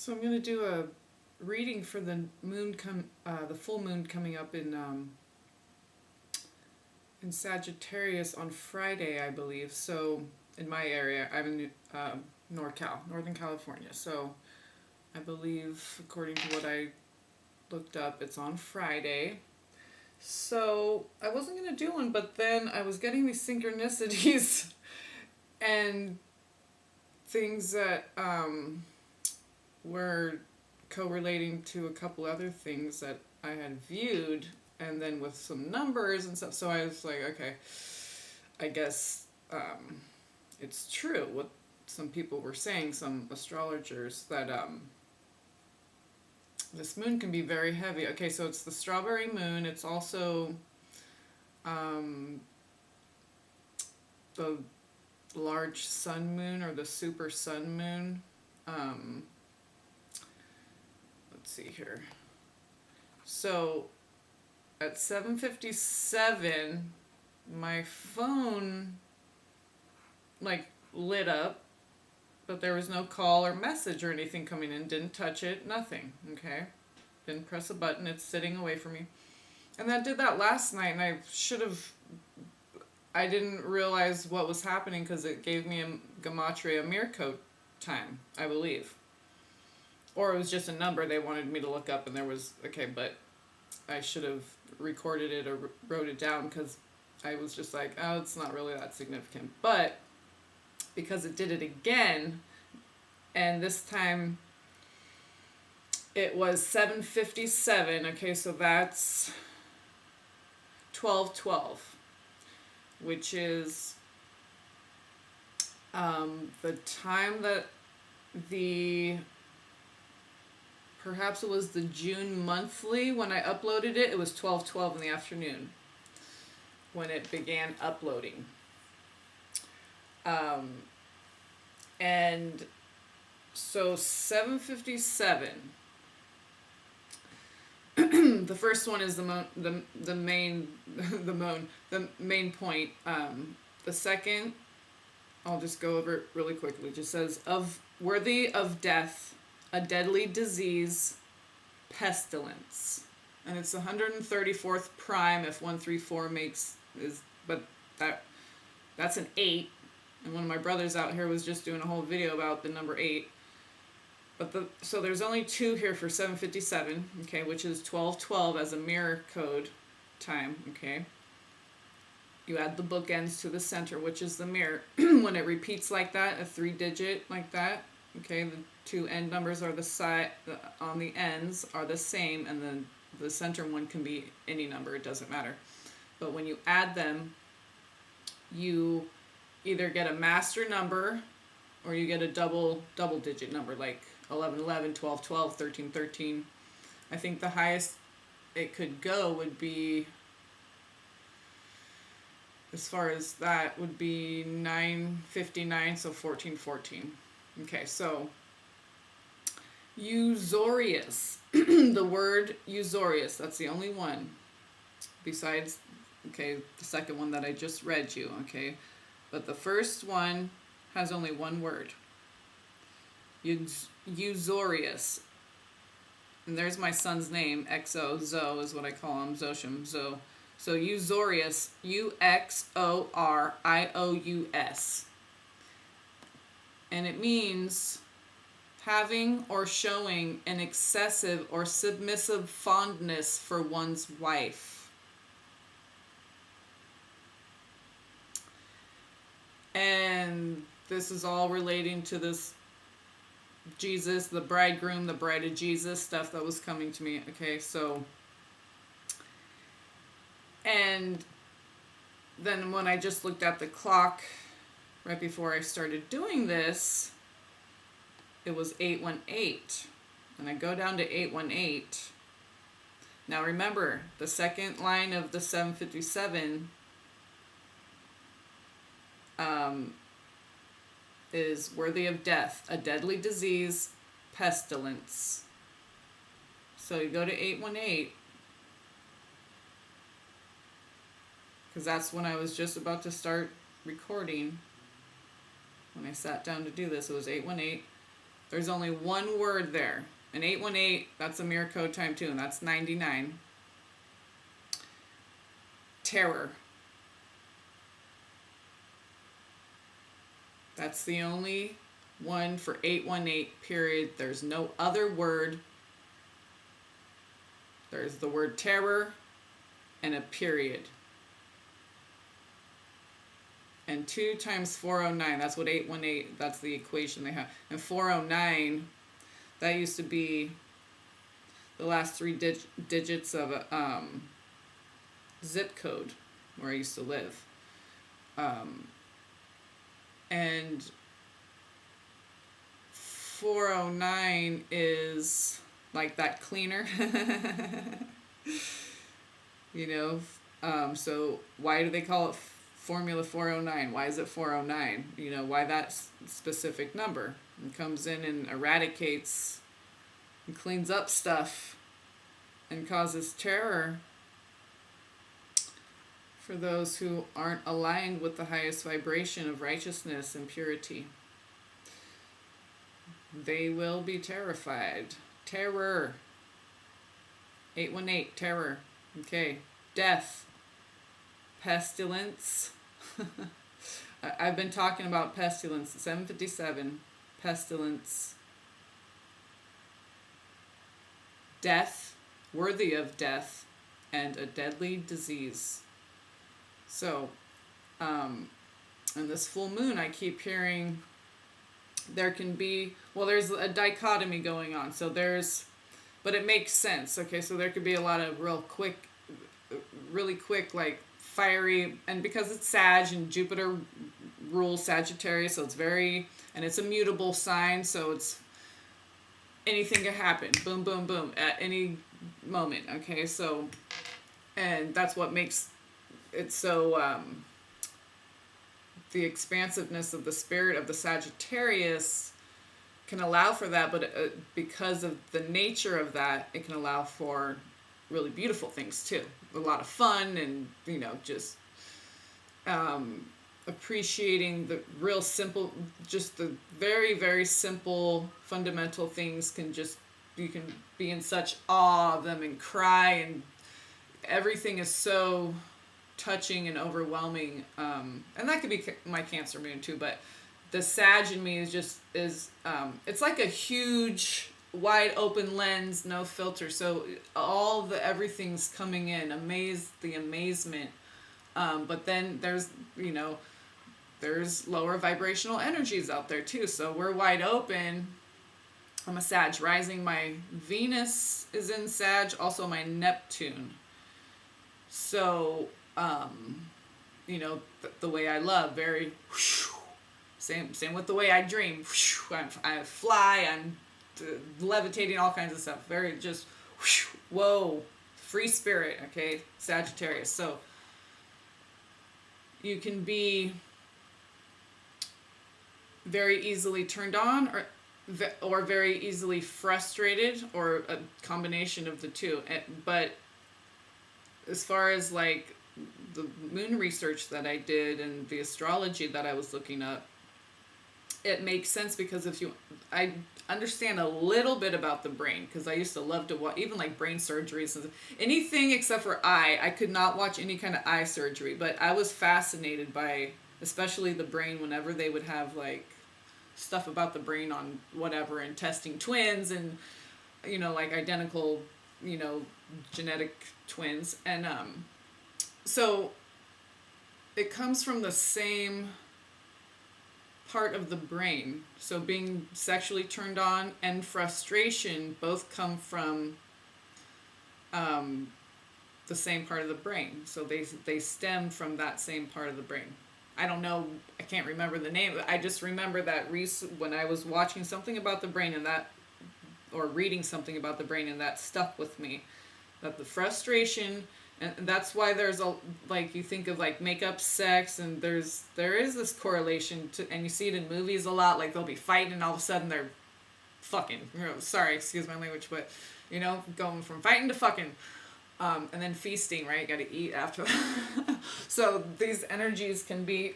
So I'm going to do a reading for the the full moon coming up in Sagittarius on Friday, I believe. So in my area, I'm in Northern California. So I believe, according to what I looked up, it's on Friday. So I wasn't going to do one, but then I was getting these synchronicities and things that were correlating to a couple other things that I had viewed, and then with some numbers and stuff. So I was like, okay, I guess it's true what some people were saying, some astrologers, that this moon can be very heavy. Okay, so it's the strawberry moon. It's also the large sun moon, or the super sun moon. Let's see here. So at 7:57, my phone lit up, but there was no call or message or anything coming in. Didn't touch it, nothing. Okay, didn't press a button. It's sitting away from me. And that did that last night, and I didn't realize what was happening because it gave me a Gematria Numerology time, I believe. Or it was just a number they wanted me to look up, and there was, okay, but I should have recorded it or wrote it down, because I was just like, oh, it's not really that significant. But because it did it again, and this time it was 7:57, okay, so that's 12:12, which is the time that perhaps it was the June monthly when I uploaded it. It was 12:12 in the afternoon when it began uploading. And so 7:57. The first one is the main point. The second, I'll just go over it really quickly. It just says, worthy of death, a deadly disease, pestilence. And it's 134th prime if 134 but that's an 8. And one of my brothers out here was just doing a whole video about the number 8. So there's only 2 here for 7:57, okay, which is 12:12 as a mirror code time, okay. You add the bookends to the center, which is the mirror. When it repeats like that, a 3-digit like that, okay, the 2 end numbers are on the ends are the same, and then the center one can be any number, it doesn't matter. But when you add them, you either get a master number or you get a double digit number, like 1111, 1212, 1313. I think the highest it could go would be, as far as that, would be 959, so 1414. Okay, so Usorius. The word Usorius, that's the only one besides, okay, the second one that I just read you, okay? But the first one has only one word. Usorius. And there's my son's name, XO, Zo is what I call him, Zoshim, Zo. So Usorius, Uxorious. And it means having or showing an excessive or submissive fondness for one's wife. And this is all relating to this Jesus, the bridegroom, the bride of Jesus stuff that was coming to me. Okay, so, and then when I just looked at the clock right before I started doing this, it was 818. And I go down to 818. Now remember, the second line of the 7:57 is worthy of death, a deadly disease, pestilence. So you go to 818, because that's when I was just about to start recording. When I sat down to do this, it was 818. There's only one word there. An 818, that's a mirror code time 2, and that's 99. Terror. That's the only one for 818, period. There's no other word. There's the word terror and a period. And 2 times 409, that's what 818, that's the equation they have. And 409, that used to be the last 3 digits of a zip code where I used to live. And 409 is like that cleaner. So why do they call it Formula 409? Why is it 409? Why that specific number? It comes in and eradicates and cleans up stuff and causes terror for those who aren't aligned with the highest vibration of righteousness and purity. They will be terrified. Terror. 818, terror. Okay. Death. Pestilence. I've been talking about pestilence. 757. Pestilence. Death. Worthy of death. And a deadly disease. So, in this full moon, I keep hearing there can be, there's a dichotomy going on. So but it makes sense. Okay, so there could be a lot of really quick, like fiery, and because it's Sag and Jupiter rules Sagittarius, so it's and it's a mutable sign, so it's anything can happen. Boom, boom, boom, at any moment. Okay, so, and that's what makes it's so the expansiveness of the spirit of the Sagittarius can allow for that, but because of the nature of that, it can allow for really beautiful things too. A lot of fun and, just appreciating the real simple, just the very, very simple fundamental things you can be in such awe of them and cry, and everything is so touching and overwhelming, and that could be my Cancer moon too, but the Sag in me is it's like a huge wide open lens, no filter, so everything's coming in, the amazement, but then there's lower vibrational energies out there too, so we're wide open. I'm a Sag rising, my Venus is in Sag, also my Neptune, so the way I love, very same with the way I dream. I fly, I'm levitating, all kinds of stuff. Very just whoa, free spirit. Okay, Sagittarius. So you can be very easily turned on, or very easily frustrated, or a combination of the two. But as far as like the moon research that I did and the astrology that I was looking up, it makes sense because I understand a little bit about the brain, because I used to love to watch even like brain surgeries and anything except for eye. I could not watch any kind of eye surgery, but I was fascinated by especially the brain whenever they would have like stuff about the brain on whatever, and testing twins and like identical genetic twins, and so it comes from the same part of the brain. So being sexually turned on and frustration both come from the same part of the brain. So they stem from that same part of the brain. I don't know, I can't remember the name. I just remember that when I was watching something about the brain or reading something about the brain, and that stuck with me. That the frustration, and that's why there's you think of like makeup sex, and there is this correlation and you see it in movies a lot, like they'll be fighting and all of a sudden they're fucking, sorry, excuse my language, but going from fighting to fucking, and then feasting, right? Got to eat after that. So these energies can be,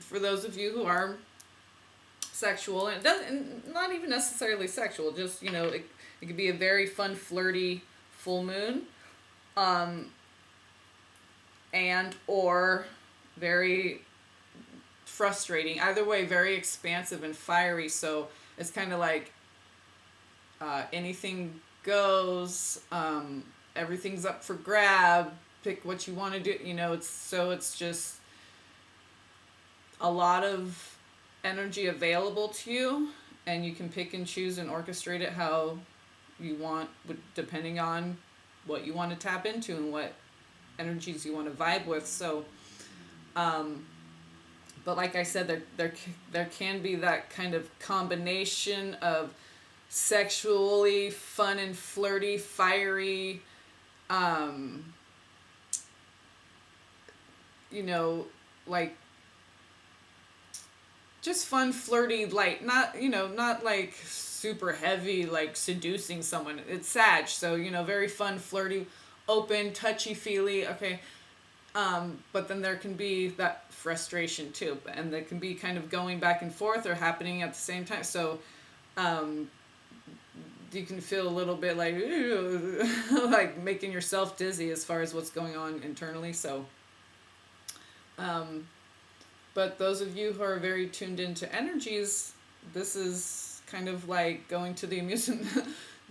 for those of you who are sexual, and it doesn't, not even necessarily sexual, just, it could be a very fun, flirty full moon, and or very frustrating. Either way, very expansive and fiery. So it's kind of like anything goes. Everything's up for grab. Pick what you want to do. It's just a lot of energy available to you, and you can pick and choose and orchestrate it how you want, depending on what you want to tap into and what energies you want to vibe with. So, but like I said, there can be that kind of combination of sexually fun and flirty, fiery, like just fun, flirty, like not like super heavy, like seducing someone. It's Sag, so very fun, flirty, open, touchy feely. Okay, but then there can be that frustration too, and that can be kind of going back and forth or happening at the same time. So, you can feel a little bit like like making yourself dizzy as far as what's going on internally. So, but those of you who are very tuned into energies, this is kind of like going to the amusement.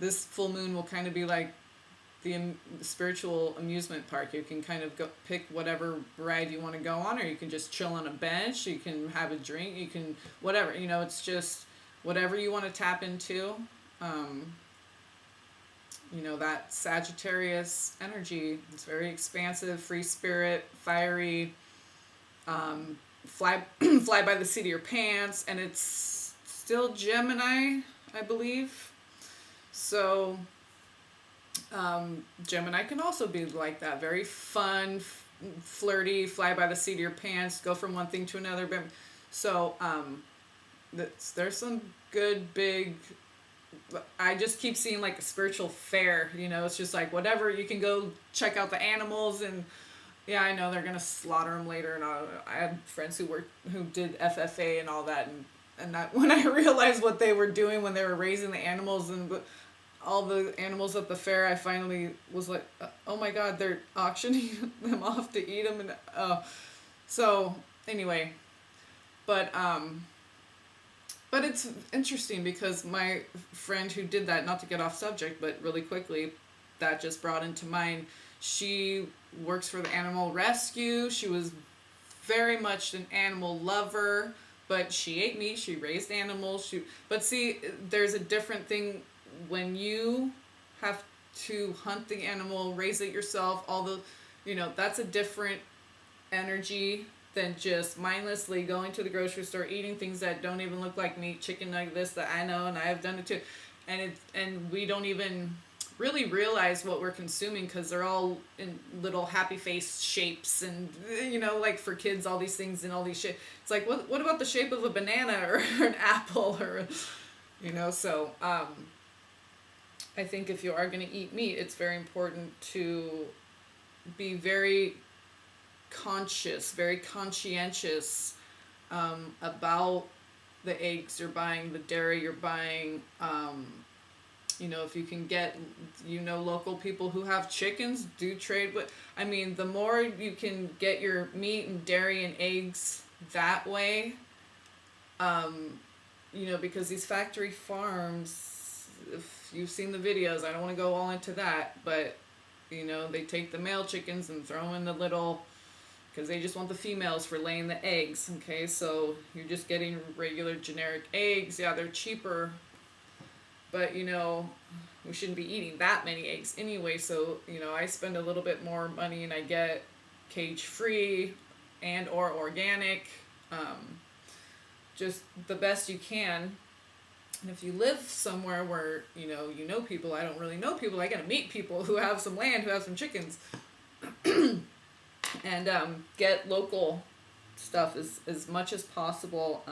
This full moon will kind of be like the spiritual amusement park. You can kind of go pick whatever ride you want to go on, or you can just chill on a bench. You can have a drink. You can whatever. It's just whatever you want to tap into. That Sagittarius energy. It's very expansive, free spirit, fiery. Fly by the seat of your pants, and it's still Gemini, I believe. So Gemini can also be like that, very fun, flirty, fly by the seat of your pants, go from one thing to another. So there's some good big, I just keep seeing like a spiritual fair. It's just like whatever, you can go check out the animals, and yeah, I know they're gonna slaughter them later, and I had friends who did FFA and all that, and that, when I realized what they were doing when they were raising the animals and all the animals at the fair, I finally was like, oh my God, they're auctioning them off to eat them, and so anyway, but it's interesting because my friend who did that, not to get off subject, but really quickly, that just brought into mind. She works for the animal rescue. She was very much an animal lover, but she ate meat. She raised animals. But see, there's a different thing when you have to hunt the animal, raise it yourself. That's a different energy than just mindlessly going to the grocery store, eating things that don't even look like meat, chicken like this that I know, and I have done it too, and we don't even really realize what we're consuming because they're all in little happy face shapes, and like for kids, all these things and all these shapes. It's like, what about the shape of a banana or an apple, or so I think if you are going to eat meat, it's very important to be very conscious, very conscientious about the eggs you're buying, the dairy you're buying. If you can get, local people who have chickens, do trade with. I mean, the more you can get your meat and dairy and eggs that way, because these factory farms, if you've seen the videos, I don't want to go all into that, but, they take the male chickens and throw in the little, because they just want the females for laying the eggs, okay? So you're just getting regular generic eggs. Yeah, they're cheaper, but, we shouldn't be eating that many eggs anyway. So, I spend a little bit more money and I get cage-free and or organic, just the best you can. And if you live somewhere where, people, I don't really know people, I gotta meet people who have some land, who have some chickens, and get local stuff as much as possible.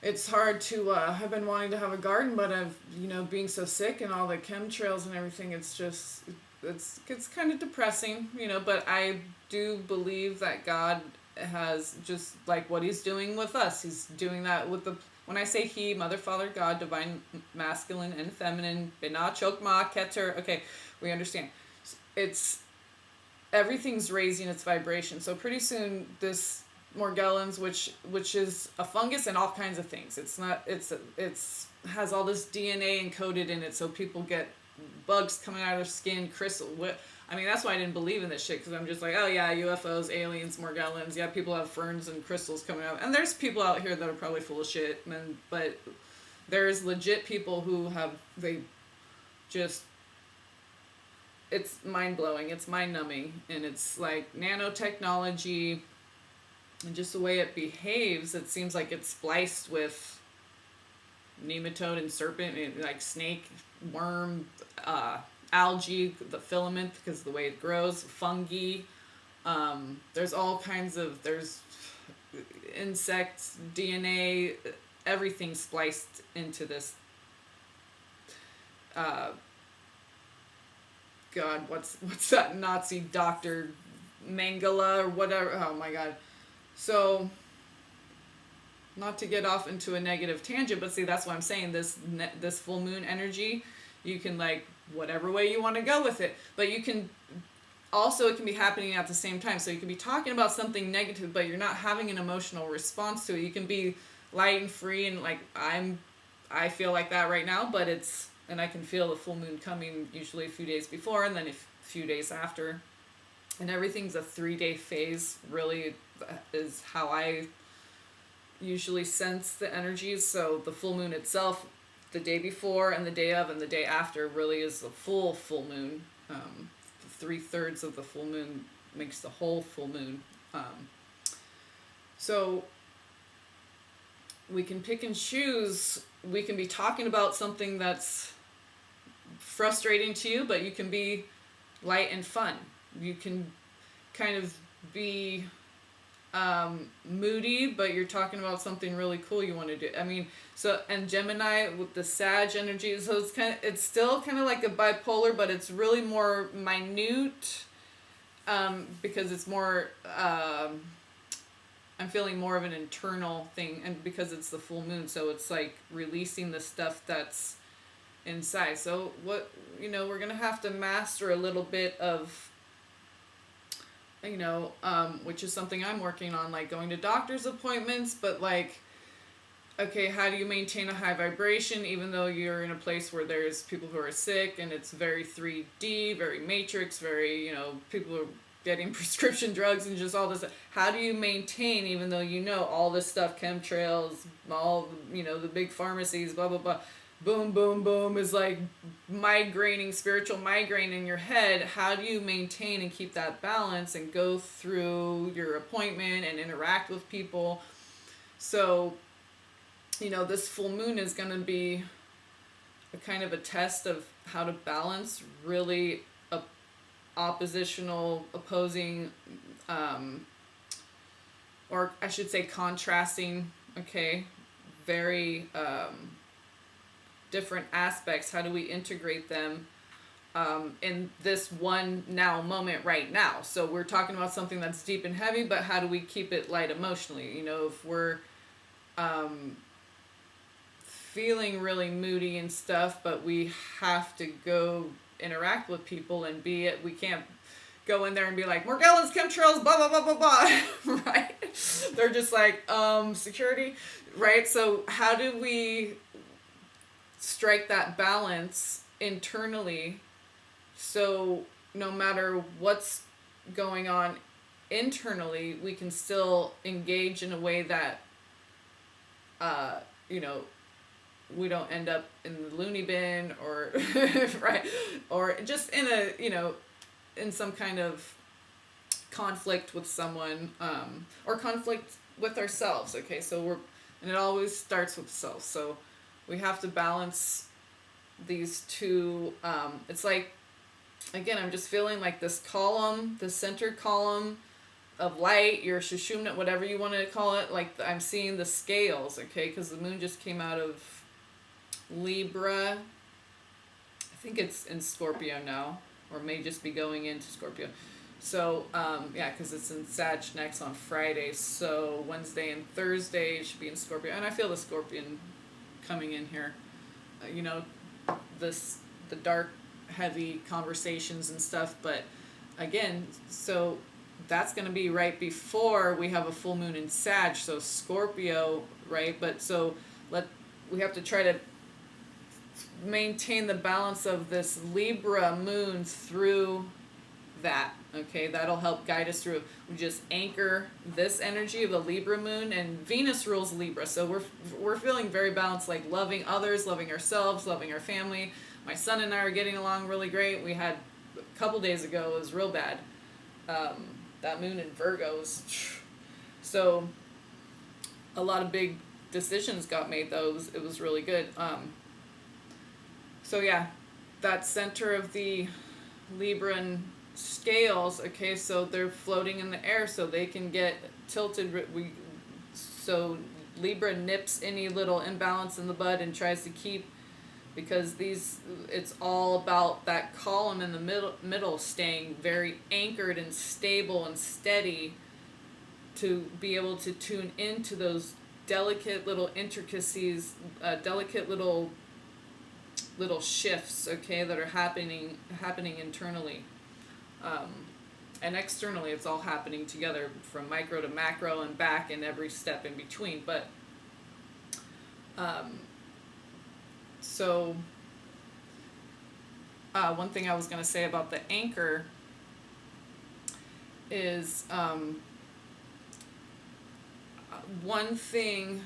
It's hard to, I've been wanting to have a garden, but being so sick and all the chemtrails and everything, it's kind of depressing, but I do believe that God has just like what he's doing with us. He's doing that with the, when I say he, Mother, Father, God, divine masculine and feminine, Binah, Chokmah, Keter. Okay, we understand. It's, everything's raising its vibration. So pretty soon this Morgellons, which is a fungus and all kinds of things. It's not, it's has all this DNA encoded in it, so people get bugs coming out of their skin, crystal. I mean, that's why I didn't believe in this shit, because I'm just like, oh yeah, UFOs, aliens, Morgellons. Yeah, people have ferns and crystals coming out, and there's people out here that are probably full of shit. And but there's legit people who have, they just, it's mind blowing, it's mind numbing, and it's like nanotechnology, and just the way it behaves. It seems like it's spliced with nematode and serpent, like snake, worm, algae, the filament, because of the way it grows, fungi. There's all kinds of, there's insects, DNA, everything spliced into this. God, what's that Nazi doctor, Mengele or whatever? Oh my God. So, not to get off into a negative tangent, but see, that's why I'm saying this full moon energy, you can, like, whatever way you want to go with it, but you can also, it can be happening at the same time. So you can be talking about something negative, but you're not having an emotional response to it. You can be light and free, and like I feel like that right now, but it's, and I can feel the full moon coming usually a few days before, and then a few days after, and everything's a 3-day phase. Really is how I usually sense the energies. So the full moon itself, the day before and the day of and the day after, really is the full moon. 3/3 of the full moon makes the whole full moon. So we can pick and choose. We can be talking about something that's frustrating to you, but you can be light and fun. You can kind of be moody, but you're talking about something really cool you want to do. I mean, so, and Gemini with the Sag energy, so it's still kind of like a bipolar, but it's really more minute, because it's more, I'm feeling more of an internal thing, and because it's the full moon, so it's like releasing the stuff that's inside. So what, we're gonna have to master a little bit of, which is something I'm working on, like going to doctor's appointments, but like, okay, how do you maintain a high vibration even though you're in a place where there's people who are sick and it's very 3D, very matrix, very, people are getting prescription drugs and just all this. How do you maintain, even though all this stuff, chemtrails, all, the big pharmacies, blah, blah, blah, boom, boom, boom, is like spiritual migraine in your head. How do you maintain and keep that balance and go through your appointment and interact with people? So, this full moon is going to be a kind of a test of how to balance really opposing, or I should say contrasting, very different aspects. How do we integrate them in this one now moment right now? So we're talking about something that's deep and heavy, but how do we keep it light emotionally? If we're feeling really moody and stuff, but we have to go interact with people and be it. We can't go in there and be like, Morgellons, chemtrails, blah, blah, blah, blah, blah, right? They're just like, security, right? So how do we strike that balance internally so no matter what's going on internally, we can still engage in a way that, we don't end up in the loony bin or, right, or just in a, in some kind of conflict with someone, or conflict with ourselves. Okay, so and it always starts with self. So we have to balance these two. It's like, again, I'm just feeling like this column, the center column of light, your Shushumna, whatever you want to call it, like I'm seeing the scales, okay, because the moon just came out of Libra. I think it's in Scorpio now, or may just be going into Scorpio. So, yeah, because it's in Sag next on Friday. So Wednesday and Thursday should be in Scorpio. And I feel the Scorpion coming in here. You know, the dark, heavy conversations and stuff. But again, so that's going to be right before we have a full moon in Sag. So Scorpio, right? But so we have to try to maintain the balance of this Libra moon through that. Okay, that'll help guide us through. We just anchor this energy of the Libra moon, and Venus rules Libra, so we're feeling very balanced, like loving others, loving ourselves, loving our family. My son and I are getting along really great. We had a couple days ago, it was real bad. That moon in Virgo was, so a lot of big decisions got made, though. It was really good. So yeah, that center of the Libran scales, okay, so they're floating in the air, so they can get tilted. So Libra nips any little imbalance in the bud and tries to keep, because it's all about that column in the middle staying very anchored and stable and steady, to be able to tune into those delicate little intricacies, delicate little shifts, okay, that are happening internally. And externally, it's all happening together, from micro to macro and back, and every step in between. But so one thing I was going to say about the anchor is one thing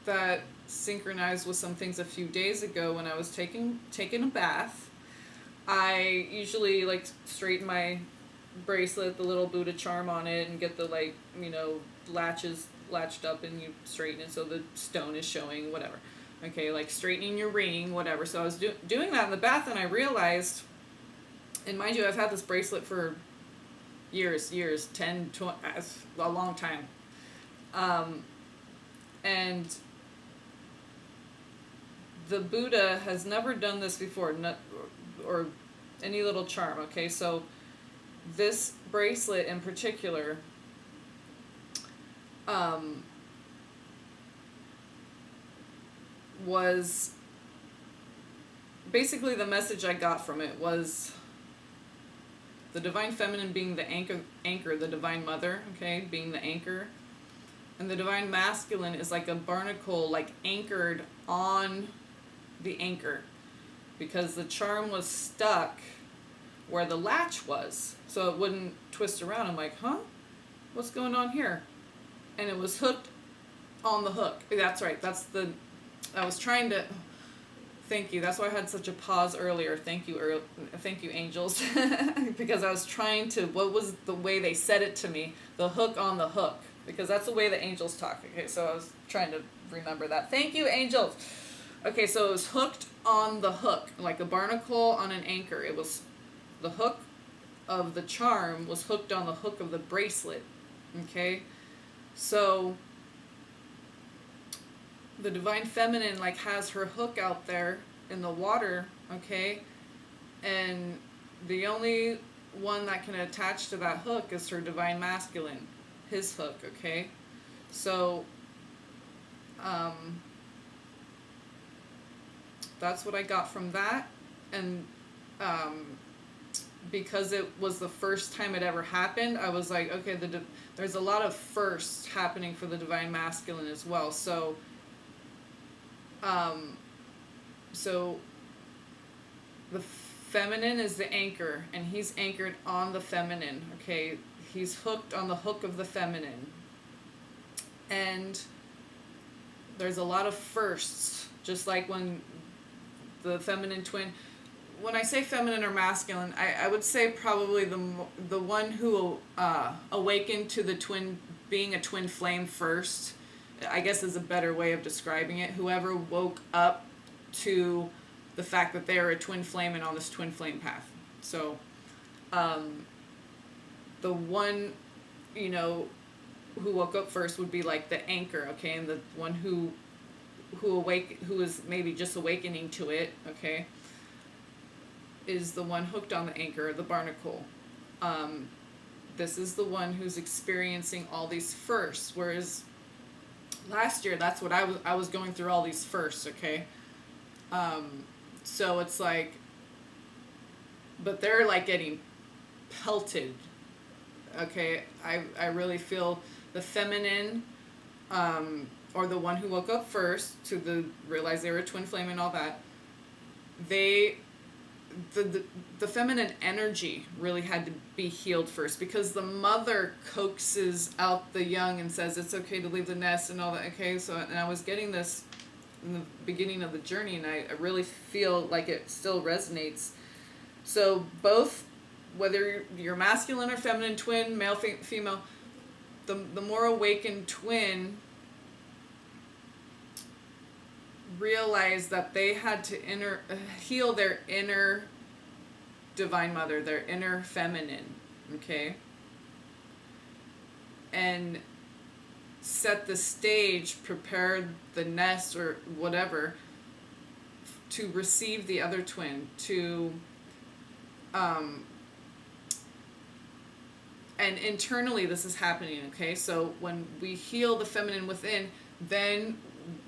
that synchronized with some things a few days ago when I was taking a bath. I usually like straighten my bracelet, the little Buddha charm on it, and get the latches latched up, and you straighten it so the stone is showing, whatever. Okay, like straightening your ring, whatever. So I was doing that in the bath, and I realized, and mind you, I've had this bracelet for years, 10, 20, a long time. And the Buddha has never done this before, or any little charm, okay? So this bracelet in particular, was basically, the message I got from it was the divine feminine being the anchor, the divine mother, okay, being the anchor, and the divine masculine is like a barnacle, like anchored on the anchor, because the charm was stuck where the latch was, so it wouldn't twist around. I'm like, huh? What's going on here? And it was hooked on the hook. That's right. I was trying to... Thank you. That's why I had such a pause earlier. Thank you, angels. Because I was trying to... What was the way they said it to me? The hook on the hook. Because that's the way the angels talk. Okay, so I was trying to remember that. Thank you, angels. Okay, so it was hooked on the hook, like a barnacle on an anchor. It was the hook of the charm was hooked on the hook of the bracelet. Okay, so the divine feminine like has her hook out there in the water, okay, and the only one that can attach to that hook is her divine masculine, his hook, okay. So that's what I got from that. And because it was the first time it ever happened, I was like, okay, there's a lot of firsts happening for the divine masculine as well. So so the feminine is the anchor, and he's anchored on the feminine, okay? He's hooked on the hook of the feminine. And there's a lot of firsts, just like when the feminine twin... When I say feminine or masculine, I would say probably the one who awakened to the twin, being a twin flame first, I guess is a better way of describing it. Whoever woke up to the fact that they are a twin flame and on this twin flame path. So the one, who woke up first would be like the anchor, okay, and the one who is maybe just awakening to it, okay, is the one hooked on the anchor, the barnacle. this is the one who's experiencing all these firsts, whereas last year that's what I was going through all these firsts, okay? So it's like, but they're like getting pelted, okay? I really feel the feminine, or the one who woke up first to realize they were a twin flame and all that, the feminine energy really had to be healed first, because the mother coaxes out the young and says it's okay to leave the nest and all that. Okay, so, and I was getting this in the beginning of the journey, and I really feel like it still resonates. So both, whether you're masculine or feminine twin, male, female, the more awakened twin realized that they had to heal their inner divine mother, their inner feminine, okay? And set the stage, prepare the nest or whatever to receive the other twin, to and internally this is happening, okay? So when we heal the feminine within, then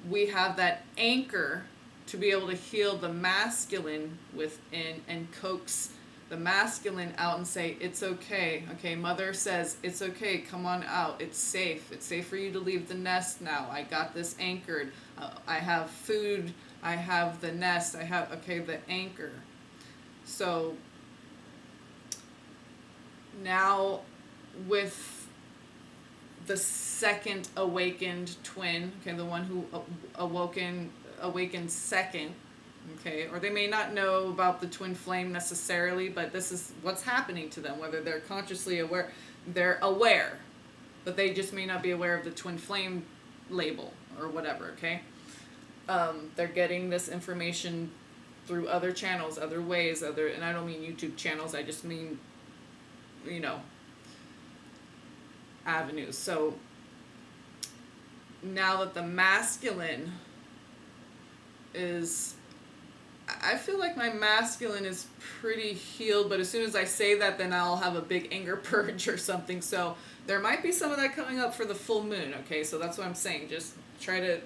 we have that anchor to be able to heal the masculine within and coax the masculine out and say, it's okay. Okay, mother says, it's okay, come on out. It's safe. It's safe for you to leave the nest now. I got this anchored. I have food. I have the nest. I have, okay, the anchor. So now with the second awakened twin, okay, the one who awakened second, okay, or they may not know about the twin flame necessarily, but this is what's happening to them, whether they're consciously aware, they're aware, but they just may not be aware of the twin flame label or whatever, okay? They're getting this information through other channels, other ways, and I don't mean YouTube channels, I just mean, avenues. So now that the masculine is, I feel like my masculine is pretty healed, but as soon as I say that, then I'll have a big anger purge or something. So there might be some of that coming up for the full moon, okay? So that's what I'm saying. Just try to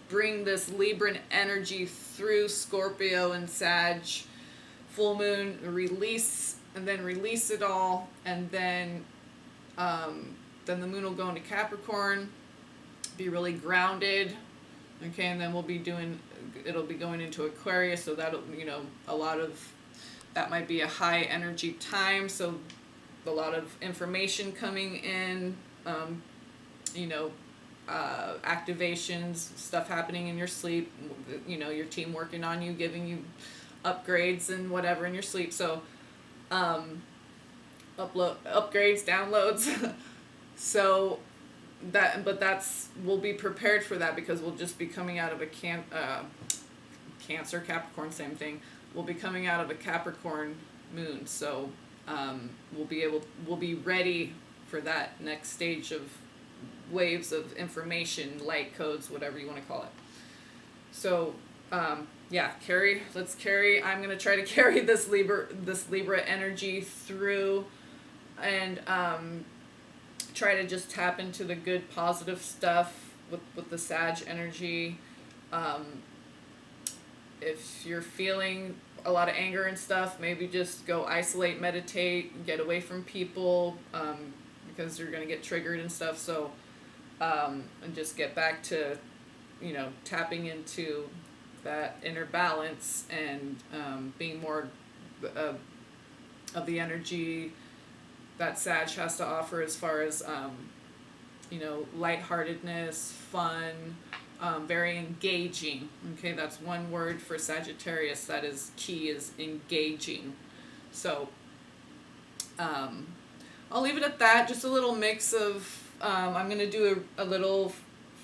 bring this Libran energy through Scorpio and Sag. Full moon, release, and then release it all, and then the moon will go into Capricorn, be really grounded, okay, and then it'll be going into Aquarius, so that'll, a lot of, that might be a high energy time, so a lot of information coming in, activations, stuff happening in your sleep, your team working on you, giving you upgrades and whatever in your sleep, so upgrades, downloads. So we'll be prepared for that, because we'll just be coming out of a Cancer, Capricorn, same thing. We'll be coming out of a Capricorn moon, so we'll be ready for that next stage of waves of information, light codes, whatever you want to call it. So let's carry. I'm gonna try to carry this Libra energy through, and try to just tap into the good, positive stuff with the Sag energy. If you're feeling a lot of anger and stuff, maybe just go isolate, meditate, get away from people, because you're gonna get triggered and stuff. So, and just get back to, tapping into that inner balance and being more of the energy that Sag has to offer, as far as lightheartedness, fun, very engaging. Okay, that's one word for Sagittarius that is key, is engaging. So I'll leave it at that. Just a little mix of I'm going to do a little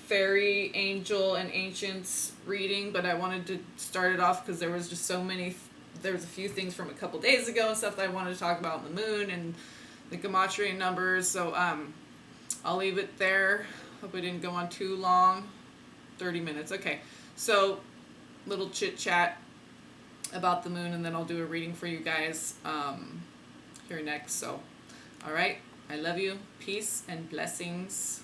fairy, angel, and ancients reading, but I wanted to start it off because there was just there's a few things from a couple days ago and stuff that I wanted to talk about in the moon and the Gematria numbers. So I'll leave it there. Hope I didn't go on too long. 30 minutes. Okay. So little chit chat about the moon, and then I'll do a reading for you guys here next. So, all right. I love you. Peace and blessings.